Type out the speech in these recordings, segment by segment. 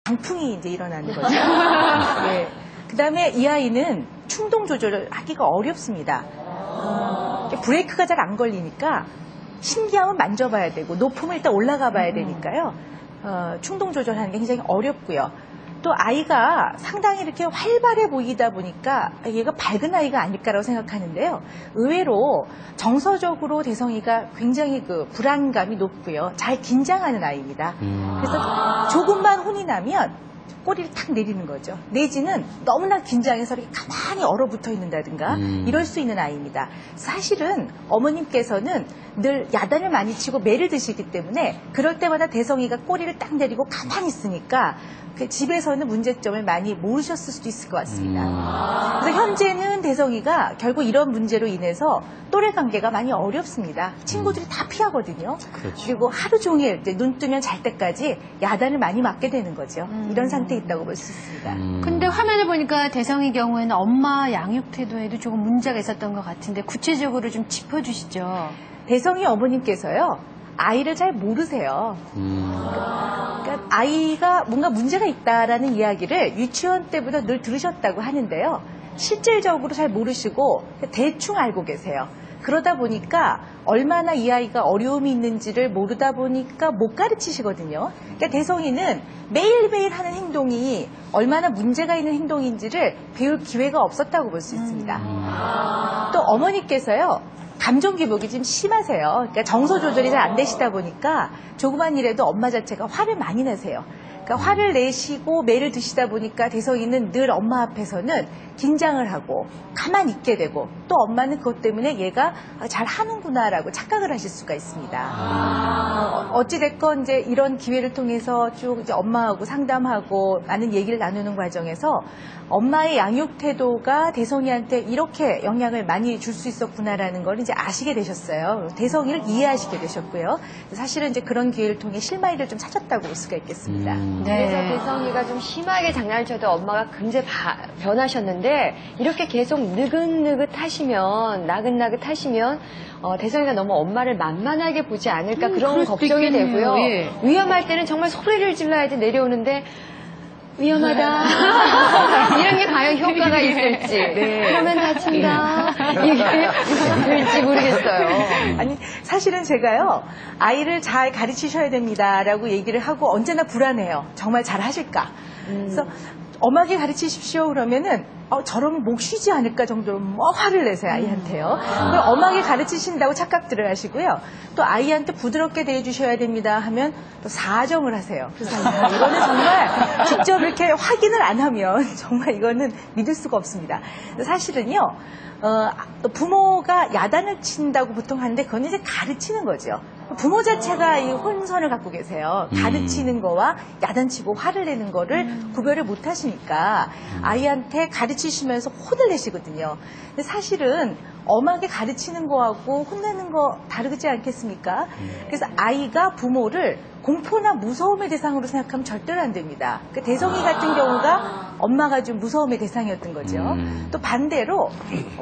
강풍이 이제 일어나는 거죠. 예. 그 다음에 이 아이는 충동 조절을 하기가 어렵습니다. 브레이크가 잘 안 걸리니까 신기하면 만져봐야 되고 높으면 일단 올라가 봐야 되니까요. 충동 조절하는 게 굉장히 어렵고요. 또 아이가 상당히 이렇게 활발해 보이다 보니까 얘가 밝은 아이가 아닐까라고 생각하는데요. 의외로 정서적으로 대성이가 굉장히 그 불안감이 높고요. 잘 긴장하는 아이입니다. 그래서 조금만 혼이 나면 꼬리를 탁 내리는 거죠. 내지는 너무나 긴장해서 이렇게 가만히 얼어붙어 있는다든가 이럴 수 있는 아이입니다. 사실은 어머님께서는 늘 야단을 많이 치고 매를 드시기 때문에 그럴 때마다 대성이가 꼬리를 딱 내리고 가만히 있으니까 그 집에서는 문제점을 많이 모르셨을 수도 있을 것 같습니다. 그래서 현재는 대성이가 결국 이런 문제로 인해서 또래 관계가 많이 어렵습니다. 친구들이 다 피하거든요. 그렇죠. 그리고 하루 종일 이제 눈 뜨면 잘 때까지 야단을 많이 맞게 되는 거죠. 이런 상태에 있다고 볼 수 있습니다. 근데 화면을 보니까 대성의 경우에는 엄마 양육 태도에도 조금 문제가 있었던 것 같은데 구체적으로 좀 짚어주시죠. 대성이 어머님께서요. 아이를 잘 모르세요. 그러니까 아이가 뭔가 문제가 있다라는 이야기를 유치원 때부터 늘 들으셨다고 하는데요. 실질적으로 잘 모르시고 대충 알고 계세요. 그러다 보니까 얼마나 이 아이가 어려움이 있는지를 모르다 보니까 못 가르치시거든요. 그러니까 대성이는 매일매일 하는 행동이 얼마나 문제가 있는 행동인지를 배울 기회가 없었다고 볼 수 있습니다. 또 어머니께서요. 감정 기복이 좀 심하세요. 그러니까 정서 조절이 잘 안 되시다 보니까 조그만 일에도 엄마 자체가 화를 많이 내세요. 그러니까 화를 내시고 매를 드시다 보니까 대성이는 늘 엄마 앞에서는 긴장을 하고 가만히 있게 되고 또 엄마는 그것 때문에 얘가 잘 하는구나라고 착각을 하실 수가 있습니다. 어찌됐건 이제 이런 기회를 통해서 쭉 이제 엄마하고 상담하고 많은 얘기를 나누는 과정에서 엄마의 양육 태도가 대성이한테 이렇게 영향을 많이 줄 수 있었구나라는 걸 이제 아시게 되셨어요. 대성이를 이해하시게 되셨고요. 사실은 이제 그런 기회를 통해 실마리를 좀 찾았다고 볼 수가 있겠습니다. 그래서 대성이가 좀 심하게 장난을 쳐도 엄마가 굉장히 변하셨는데 이렇게 계속 느긋느긋 하시면 나긋나긋 하시면 대성이가 너무 엄마를 만만하게 보지 않을까 그런 걱정이 있겠네요. 되고요. 예. 위험할 때는 정말 소리를 질러야지 내려오는데 위험하다. 이런 게 과연 효과가 있을지. 그러면 다친다. 이게 될지 모르겠어요. 아니 사실은 제가요 아이를 잘 가르치셔야 됩니다라고 얘기를 하고 언제나 불안해요. 정말 잘 하실까. 그래서 엄하게 가르치십시오 그러면은 저러면 목 쉬지 않을까 정도로 화를 내세요 아이한테요. 그걸 엄하게 가르치신다고 착각들을 하시고요. 또 아이한테 부드럽게 대해주셔야 됩니다 하면 또 사정을 하세요. 그래서 이거는 정말 직접 이렇게 확인을 안 하면 정말 이거는 믿을 수가 없습니다. 사실은요. 부모가 야단을 친다고 보통 하는데 그건 이제 가르치는 거죠. 부모 자체가 이 혼선을 갖고 계세요. 가르치는 거와 야단치고 화를 내는 거를 구별을 못 하시니까 아이한테 가르치시면서 혼을 내시거든요. 근데 사실은 엄하게 가르치는 거하고 혼내는 거 다르지 않겠습니까? 그래서 아이가 부모를 공포나 무서움의 대상으로 생각하면 절대로 안 됩니다. 그 대성이 같은 경우가 엄마가 좀 무서움의 대상이었던 거죠. 또 반대로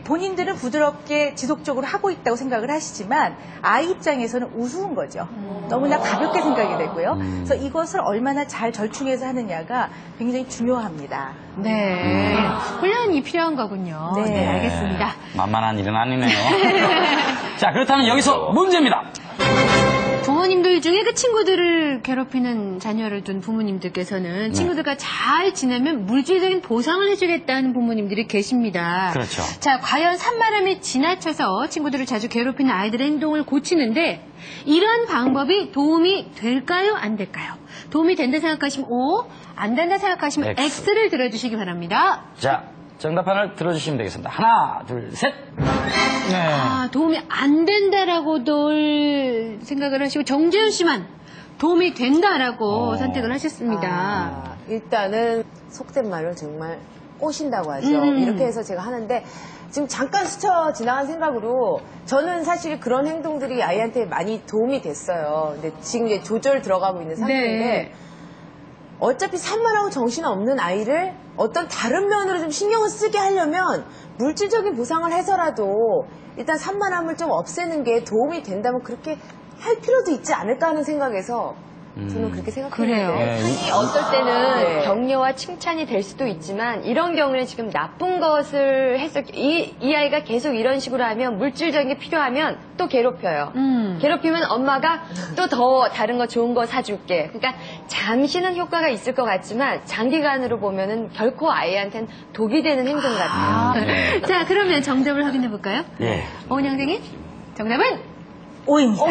본인들은 부드럽게 지속적으로 하고 있다고 생각을 하시지만 아이 입장에서는 우스운 거죠. 너무나 가볍게 생각이 되고요. 그래서 이것을 얼마나 잘 절충해서 하느냐가 굉장히 중요합니다. 네. 훈련이 필요한 거군요. 네. 네, 알겠습니다. 만만한 일은 아니네요. 자, 그렇다면 여기서 문제입니다. 부모님들 중에 그 친구들을 괴롭히는 자녀를 둔 부모님들께서는 친구들과 잘 지내면 물질적인 보상을 해주겠다는 부모님들이 계십니다. 그렇죠. 자, 과연 산만함이 지나쳐서 친구들을 자주 괴롭히는 아이들의 행동을 고치는데 이러한 방법이 도움이 될까요? 안 될까요? 도움이 된다 생각하시면 O, 안 된다 생각하시면 X. X를 들어주시기 바랍니다. 자, 정답판을 들어주시면 되겠습니다. 하나, 둘, 셋. 네. 도움이 안 된다라고들 생각을 하시고 정재훈 씨만 도움이 된다라고 선택을 하셨습니다. 일단은 속된 말로 정말 꼬신다고 하죠. 이렇게 해서 제가 하는데 지금 잠깐 스쳐 지나간 생각으로 저는 사실 그런 행동들이 아이한테 많이 도움이 됐어요. 근데 지금 이제 조절 들어가고 있는 상태인데 네. 어차피 산만하고 정신없는 아이를 어떤 다른 면으로 좀 신경을 쓰게 하려면 물질적인 보상을 해서라도 일단 산만함을 좀 없애는 게 도움이 된다면 그렇게 할 필요도 있지 않을까 하는 생각에서 저는 그렇게 생각해요. 그래요. 네. 어떨 때는 네. 격려와 칭찬이 될 수도 있지만 이런 경우는 지금 나쁜 것을 해서 이 아이가 계속 이런 식으로 하면 물질적인 게 필요하면 또 괴롭혀요. 괴롭히면 엄마가 또 더 다른 거 좋은 거 사줄게. 그러니까 잠시는 효과가 있을 것 같지만 장기간으로 보면은 결코 아이한테는 독이 되는 행동 같아요. 네. 자, 그러면 정답을 확인해 볼까요? 예. 오은영 선생님, 정답은 오입니다.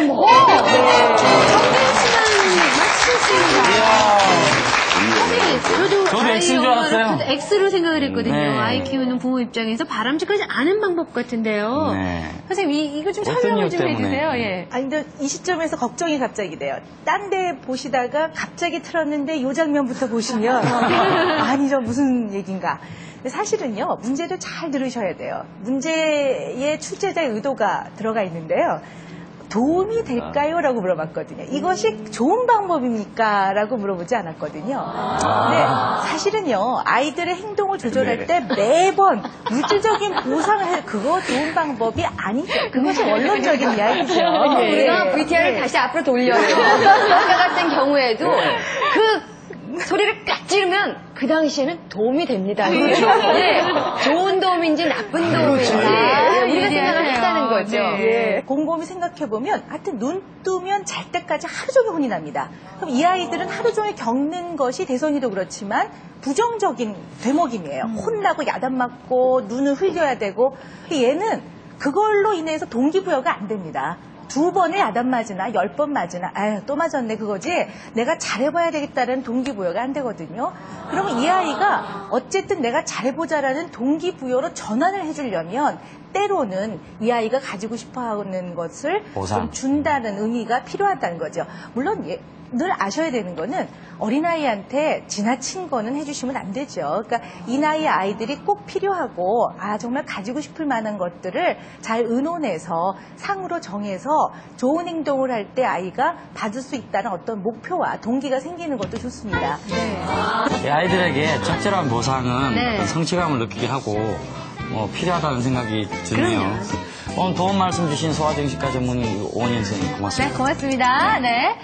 저도 아이 X인 줄 엄마를 알았어요. 저도 X로 생각을 했거든요. 네. 아이 키우는 부모 입장에서 바람직하지 않은 방법 같은데요. 네. 선생님, 이거 좀 어떤 설명을 이유 좀 때문에? 해주세요. 예. 아니, 근데 이 시점에서 걱정이 갑자기 돼요. 딴 데 보시다가 갑자기 틀었는데 이 장면부터 보시면 아니, 저 무슨 얘기인가. 근데 사실은요, 문제를 잘 들으셔야 돼요. 문제의 출제자의 의도가 들어가 있는데요. 도움이 될까요? 라고 물어봤거든요. 이것이 좋은 방법입니까? 라고 물어보지 않았거든요. 근데 사실은요, 아이들의 행동을 조절할 때 매번 물질적인 보상을 해, 그거 좋은 방법이 아니죠. 그것이 원론적인 이야기죠. 우리가 VTR을 다시 앞으로 돌려요. 아까 같은 경우에도 그 소리를 깍 지르면 그 당시에는 도움이 됩니다. 예. 좋은 도움인지 나쁜 도움인지 우리가 생각을 했다는 거죠. 예. 곰곰이 생각해보면 하여튼 눈 뜨면 잘 때까지 하루 종일 혼이 납니다. 그럼 이 아이들은 하루 종일 겪는 것이 대선이도 그렇지만 부정적인 되먹임이에요. 혼나고 야단 맞고 눈을 흘려야 되고 얘는 그걸로 인해서 동기부여가 안 됩니다. 2번에 야단 맞으나 10번 맞으나 아유 또 맞았네 그거지 내가 잘해봐야 되겠다는 동기부여가 안 되거든요. 그러면 이 아이가 어쨌든 내가 잘해보자라는 동기부여로 전환을 해주려면 때로는 이 아이가 가지고 싶어하는 것을 보상. 좀 준다는 의미가 필요하다는 거죠. 물론 늘 아셔야 되는 거는 어린아이한테 지나친 거는 해주시면 안 되죠. 그러니까 이 나이의 아이들이 꼭 필요하고 정말 가지고 싶을 만한 것들을 잘 의논해서 상으로 정해서 좋은 행동을 할 때 아이가 받을 수 있다는 어떤 목표와 동기가 생기는 것도 좋습니다. 이 아이들에게 적절한 보상은 네. 어떤 성취감을 느끼게 하고 필요하다는 생각이 드네요. 오늘 도움 말씀 주신 소아정신과 전문의 오은영 선생님 고맙습니다. 네, 고맙습니다. 네.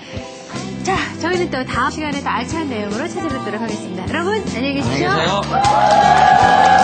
자, 저희는 또 다음 시간에 더 알찬 내용으로 찾아뵙도록 하겠습니다. 여러분, 안녕히 계십시오. 안녕히 계세요.